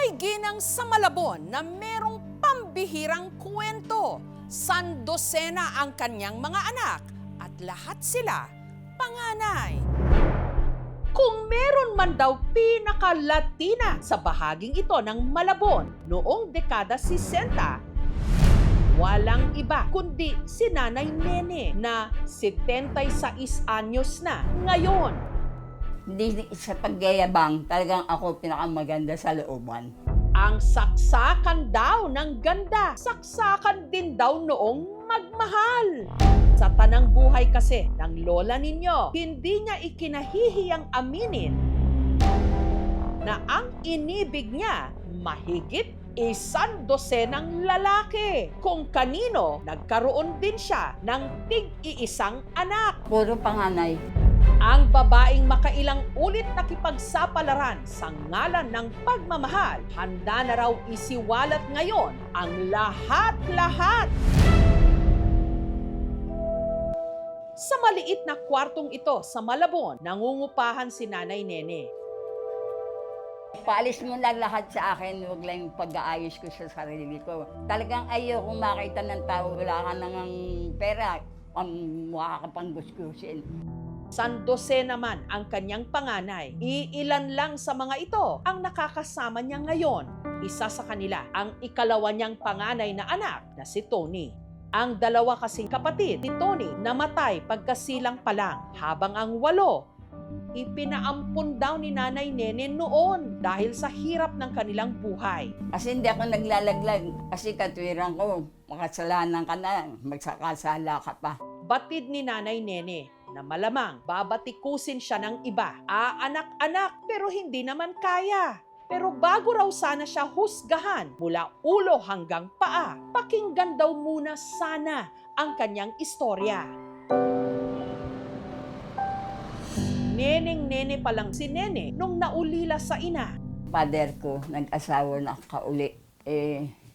May ginang sa Malabon na merong pambihirang kwento. Sandosena ang kanyang mga anak at lahat sila panganay. Kung meron man daw pinaka-Latina sa bahaging ito ng Malabon noong dekada 60, walang iba kundi si Nanay Nene na 76 anyos na ngayon. Hindi sa pagyayabang, talagang ako pinakamaganda sa looban. Ang saksakan daw ng ganda, saksakan din daw noong magmahal. Sa tanang buhay kasi ng lola ninyo, hindi niya ikinahihiyang aminin na ang inibig niya mahigit 100 lalaki. Kung kanino, nagkaroon din siya ng tig-iisang anak. Puro panganay. Ang babaeng makailang ulit nakipagsapalaran sa ngalan ng pagmamahal, handa na raw isiwalat ngayon ang lahat-lahat. Sa maliit na kwartong ito sa Malabon, nangungupahan si Nanay Nene. Paalis mo lang lahat sa akin, huwag lang yung pag-aayos ko sa sarili ko. Talagang ayaw kung makita ng tao, wala ka nang pera, ang mukha ka pang gusgusin. Sandose naman ang kanyang panganay. Iilan lang sa mga ito ang nakakasama niya ngayon. Isa sa kanila ang ikalawa niyang panganay na anak na si Tony. Ang dalawa kasing kapatid ni Tony namatay pagkasilang pa lang, habang ang 8 ipinaampun daw ni Nanay Nene noon dahil sa hirap ng kanilang buhay. Kasi hindi ako naglalaglag, kasi katwiran ko, makasalanan ka na, magsakasala ka pa. Batid ni Nanay Nene na malamang babatikusin siya ng iba. Anak-anak pero hindi naman kaya. Pero bago raw sana siya husgahan mula ulo hanggang paa, pakinggan daw muna sana ang kanyang istorya. Neneng-nene pa lang si Nene nung naulila sa ina. Father ko, nag-asawa na kauli.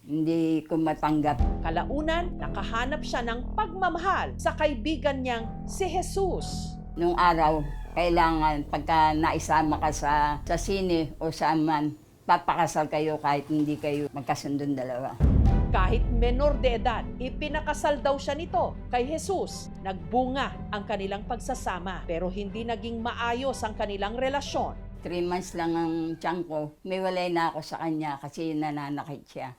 Hindi ko matanggap. Kalaunan, nakahanap siya ng pagmamahal sa kaibigan niyang si Jesus. Nung araw, kailangan pagka naisama ka sa sine o saan man, papakasal kayo kahit hindi kayo magkasundon dalawa. Kahit menor de edad, ipinakasal daw siya nito kay Jesus. Nagbunga ang kanilang pagsasama pero hindi naging maayos ang kanilang relasyon. 3 months lang ang tiyan ko, may walay na ako sa kanya kasi nananakit siya.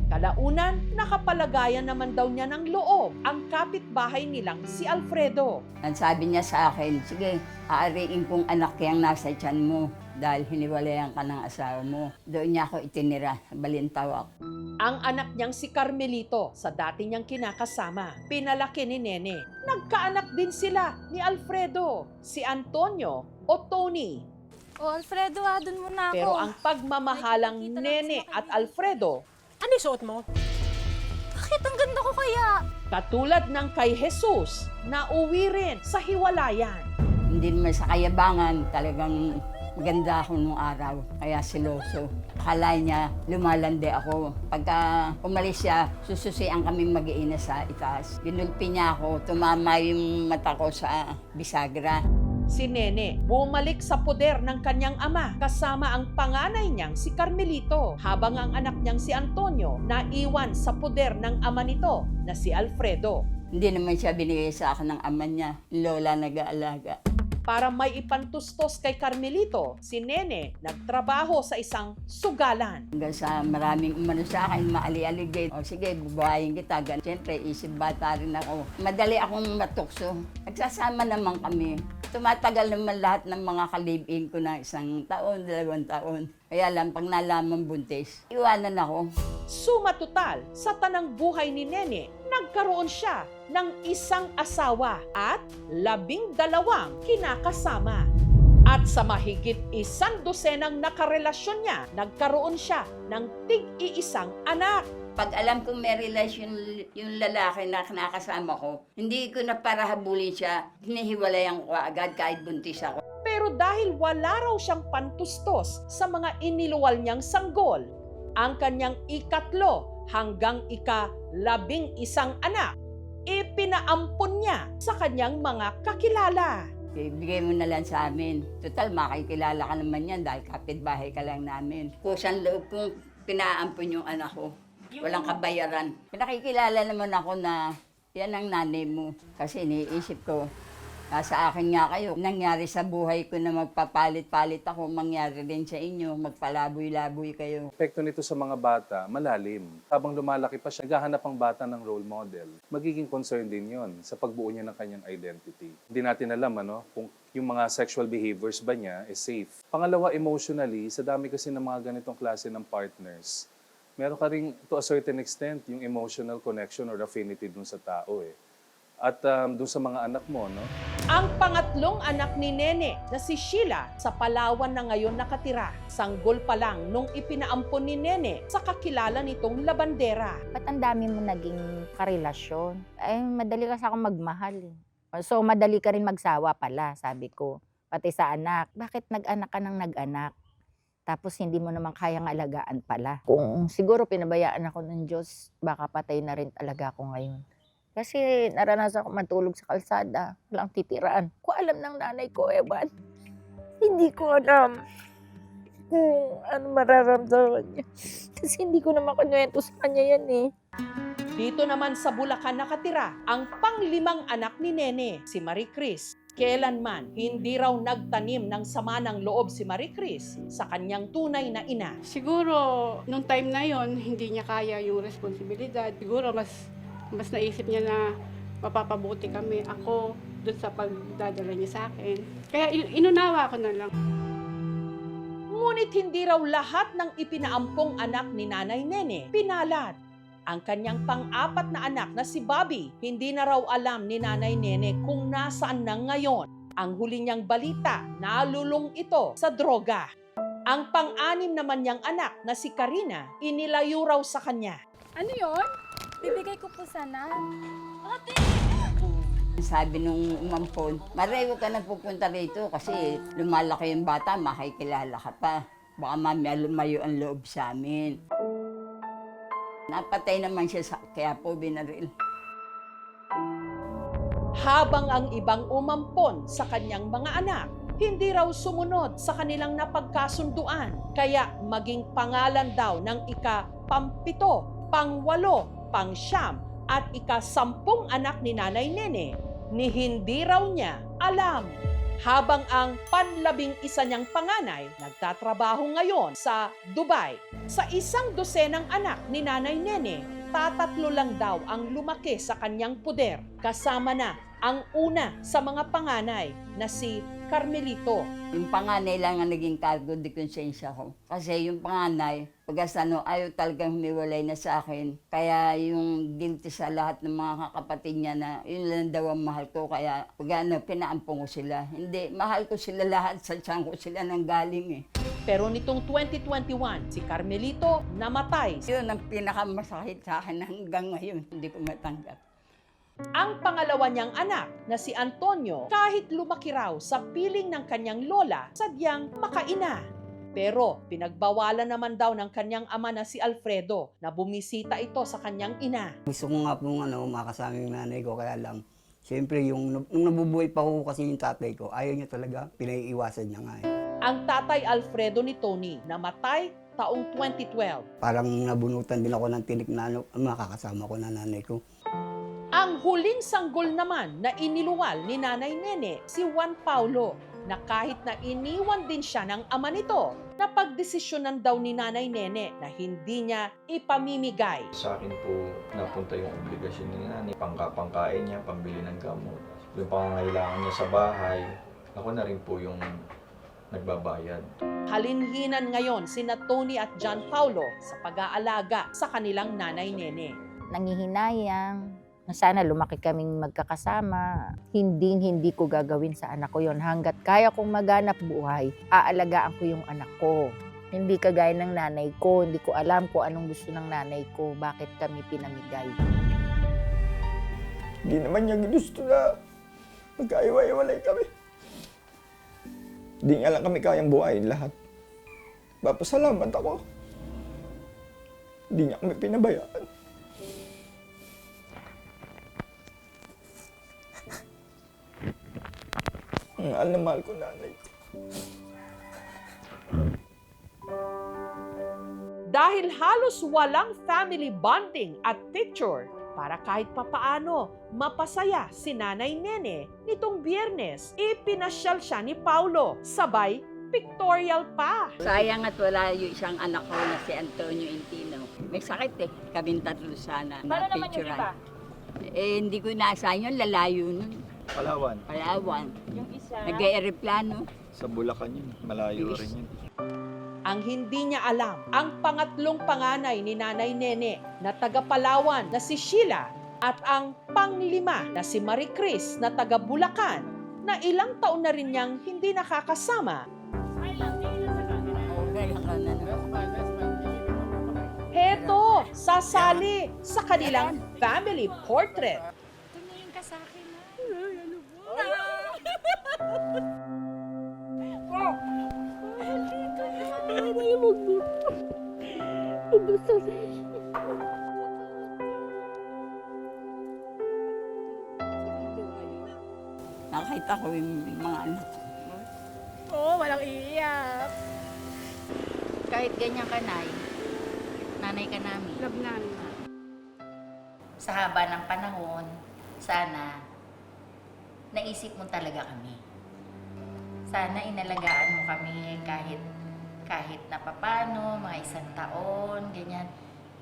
Kalaunan, nakapalagayan naman daw niya ng loob ang kapitbahay nilang si Alfredo. Sabi niya sa akin, sige, aariin kong anak yang nasa tiyan mo dahil hiniwalayan ka ng asawa mo. Doon niya ako itinira sa Balintawak. Ang anak niyang si Carmelito sa dati niyang kinakasama, pinalaki ni Nene. Nagkaanak din sila ni Alfredo, si Antonio o Tony. O Alfredo, dun muna ako. Pero ang pagmamahalang Nakikita lang Nene sa at kanila. Alfredo, Ano yung suot mo? Bakit ang ganda ko kaya? katulad ng kay Jesus, nauwi rin sa hiwalayan. Hindi naman sa kayabangan, talagang maganda ako nung araw, kaya siloso. Akala niya, lumalandi ako. Pagka umalis siya, sususian kami mag-iina sa itaas. Ginulpi niya ako, tumama yung mata ko sa bisagra. Si Nene bumalik sa poder ng kanyang ama kasama ang panganay niyang si Carmelito, habang ang anak niyang si Antonio naiwan sa poder ng ama nito na si Alfredo. Hindi naman siya binigay sa akin ng ama niya, lola nag-aalaga. Para may ipantustos kay Carmelito, si Nene nagtrabaho sa isang sugalan. Hanggang sa maraming umano sa akin, maali-aligay. O sige, bubuhayin kita. Siyempre, isip bata rin ako. Madali akong matukso. Nagsasama naman kami. Tumatagal naman lahat ng mga kalibin ko na 1 taon, 2 taon. Kaya lang, pag nalaman buntis, iwanan ako. Suma total, sa tanang buhay ni Nene, nagkaroon siya ng 1 asawa at 12 kinakasama. At sa mahigit 100 nakarelasyon niya, nagkaroon siya ng tig-iisang anak. Pag alam kong may relasyon yung lalaki na nakasama ko, hindi ko na para habulin siya, hinihiwalayan ko agad kahit buntis ako. Pero dahil wala raw siyang pantustos sa mga iniluwal niyang sanggol, ang kanyang 3 hanggang 11 anak, ipinaampon niya sa kanyang mga kakilala. ibigay mo na lang sa amin. Total, makikilala ka naman yan dahil kapitbahay ka lang namin. Kusang loob kung pinaampun yung anak ko. Walang kabayaran. Pinakikilala naman ako na yan ang nanay mo. Kasi iniisip ko, nasa akin nga kayo. Nangyari sa buhay ko na magpapalit-palit ako, mangyari din sa inyo, magpalaboy-laboy kayo. Epekto nito sa mga bata, malalim. Habang lumalaki pa siya, naghahanap ang bata ng role model. Magiging concern din yon sa pagbuo niya ng kanyang identity. Hindi natin alam kung yung mga sexual behaviors ba niya is safe. Pangalawa, emotionally, sa dami kasi ng mga ganitong klase ng partners, meron ka rin, to a certain extent, yung emotional connection or affinity dun sa tao At dun sa mga anak mo, no? Ang pangatlong anak ni Nene na si Sheila sa Palawan na ngayon nakatira. Sanggol pa lang nung ipinaampon ni Nene sa kakilala nitong labandera. Ba't ang dami mo naging karelasyon? Ay, madali kasi ako magmahal. So, madali ka rin magsawa pala, sabi ko. Pati sa anak. Bakit nag-anak ka ng nag-anak? Tapos hindi mo naman kayang alagaan pala. Kung siguro pinabayaan ako ng Diyos, baka patay na rin talaga ako ngayon. Kasi naranasan ko matulog sa kalsada, walang titiraan. Ko alam ng nanay ko, Ewan. Hindi ko alam kung ano mararamdaman niya. Kasi hindi ko naman kinuwento sa kanya yan Dito naman sa Bulacan nakatira ang panglimang anak ni Nene, si Marie Chris. Kailanman, hindi raw nagtanim ng sama ng loob si Marie Chris sa kanyang tunay na ina. Siguro, nung time na yon hindi niya kaya yung responsibilidad. Siguro, mas naisip niya na mapapabuti kami ako doon sa pagdadala niya sa akin. Kaya inunawa ko na lang. Ngunit hindi raw lahat ng ipinaampong anak ni Nanay Nene pinalad. Ang kanyang pang-apat na anak na si Bobby, hindi na raw alam ni Nanay Nene kung nasaan na ngayon. Ang huli niyang balita, nalulong ito sa droga. Ang pang-anim naman niyang anak na si Karina, inilayo raw sa kanya. Ano yon? Bibigay ko po sana. Ate! Sabi nung umampon, Mareho ka na pupunta rito kasi lumalaki yung bata, makikilala ka pa. Baka mamaya lumayo ang loob sa amin. Napatay naman siya kaya po binaril. Habang ang ibang umampon sa kanyang mga anak, hindi raw sumunod sa kanilang napagkasunduan. Kaya maging pangalan daw ng ika-pampito, pangwalo, pangsyam at ika-10 anak ni Nanay Nene ni hindi raw niya alam. Habang ang panlabing isa niyang panganay nagtatrabaho ngayon sa Dubai. Sa 12 anak ni Nanay Nene, 3 lang daw ang lumaki sa kanyang puder. Kasama na ang una sa mga panganay na si Carmelito. Yung panganay lang ang naging cargo de konsensya ko. Kasi yung panganay, ayaw talagang humiwalay na sa akin. Kaya yung guilty sa lahat ng mga kakapatid niya na yun lang daw ang mahal ko. Kaya pinaampong ko sila. Hindi, mahal ko sila lahat. Sa tiyan ko sila nang galing Pero nitong 2021, si Carmelito namatay. Yun ang pinakamasakit sa akin hanggang ngayon. Hindi ko matanggap. Ang pangalawa niyang anak na si Antonio, kahit lumaki raw sa piling ng kanyang lola, sadyang makaina. Pero pinagbawalan naman daw ng kanyang ama na si Alfredo na bumisita ito sa kanyang ina. Gusto ko nga pong makasama yung nanay ko, kaya lang, siyempre, nung nabubuhay pa ko kasi yung tatay ko, ayaw niya talaga, pinaiiwasan niya nga Ang tatay Alfredo ni Tony namatay taong 2012. Parang nabunutan din ako ng tinik na makakasama ko na nanay ko. Ang huling sanggol naman na iniluwal ni Nanay Nene, si Juan Paulo, na kahit na iniwan din siya ng ama nito, napagdesisyonan daw ni Nanay Nene na hindi niya ipamimigay. Sa akin po napunta yung obligasyon ni nanay, pangkain niya, pambili ng gamot, yung pangangailangan niya sa bahay, ako na rin po yung nagbabayad. Halinhinan ngayon sina Tony at John Paulo sa pag-aalaga sa kanilang Nanay Nene. Nangihinayang na sana lumaki kaming magkakasama. Hindi ko gagawin sa anak ko yon. Hanggat kaya kong maganap buhay, aalagaan ko yung anak ko. Hindi kagaya ng nanay ko. Hindi ko alam kung anong gusto ng nanay ko. Bakit kami pinamigay. Hindi naman niya ginusto na magkaiwa-iwalay kami. Hindi nga lang kami kayang buhayin lahat. Papasalamat ako. Hindi niya kami pinabayaan. Mahal na mahal ko nanay ko. Dahil halos walang family bonding at picture, para kahit papaano mapasaya si Nanay Nene, nitong Biyernes, ipinasyal siya ni Paulo, sabay pictorial pa. Sayang at wala yung isang anak ko na si Antonio Intino. May sakit eh. Kaming tatlo sana. Paano naman yung picturean. iba? Hindi ko inaasahan yun. Lalayo nun. Palawan. Palawan. Yung isa, Nag-aeroplano. Sa Bulacan yun. Malayo rin yun. Ang hindi niya alam, ang pangatlong panganay ni Nanay Nene na taga Palawan na si Sheila at ang panglima na si Marie Chris na taga Bulacan na ilang taon na rin niyang hindi nakakasama. Heto, sasali sa kanilang family portrait. tumingin ka sa akin na. Nakita ko yung mga anak ko. Oo, walang iiyak. Kahit ganyan ka, Nay, nanay ka namin. Love namin. Sa haba ng panahon, sana naisip mo talaga kami. Sana inalagaan mo kami kahit na papano, mga 1 taon, ganyan.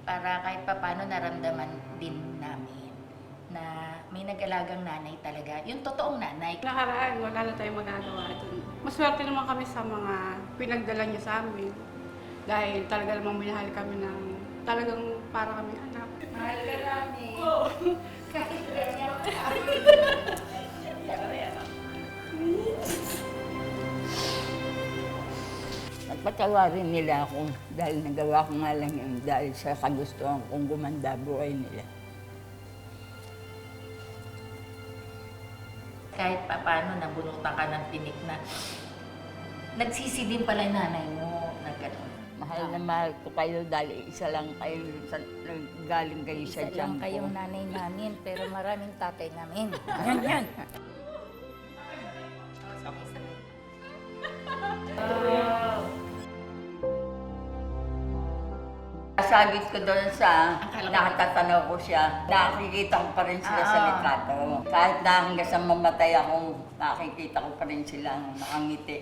Para kahit papano naramdaman din namin na may nag-alagang nanay talaga. Yung totoong nanay. Nakaraan, wala na tayong magagawa dun. Maswerte naman kami sa mga pinagdala niya sa amin. Dahil talaga namang minahal kami ng talagang para kami anak. Mahal ka namin. Kahit ganyan ka. Nagpatawarin nila ako dahil nagawa ko nga lang yun dahil sa kagustuhan kong gumanda buhay nila. Kahit papano nabunutan ka ng tinik na nagsisi din pala yung nanay mo na gano'n. Mahal na mahal ko kayo dahil isa lang kayo, galing kayo sa Isa lang tiyan kayong ko. nanay namin, pero maraming tatay namin. Yan, yan. Sabit ko doon sa Akala ko- nakatatanaw ko siya, nakikita ko pa rin sila sa Ah. litrato. Kahit na hanggang sa mamatay ako, nakikita ko pa rin silang nakangiti.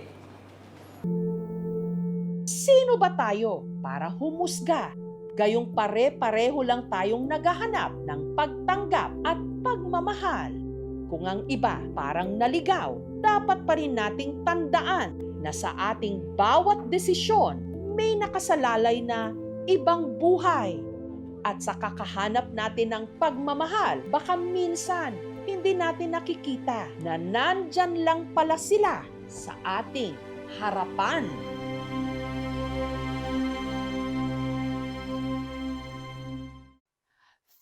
Sino ba tayo para humusga? Gayong pare-pareho lang tayong naghahanap ng pagtanggap at pagmamahal. Kung ang iba parang naligaw, dapat pa rin nating tandaan na sa ating bawat desisyon may nakasalalay na ibang buhay. At sa kakahanap natin ng pagmamahal, baka minsan hindi natin nakikita na nandyan lang pala sila sa ating harapan.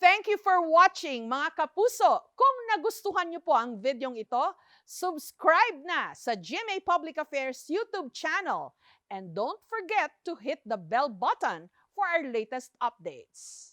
Thank you for watching, mga kapuso. Kung nagustuhan niyo po ang videong ito, subscribe na sa GMA Public Affairs YouTube channel. And don't forget to hit the bell button for our latest updates.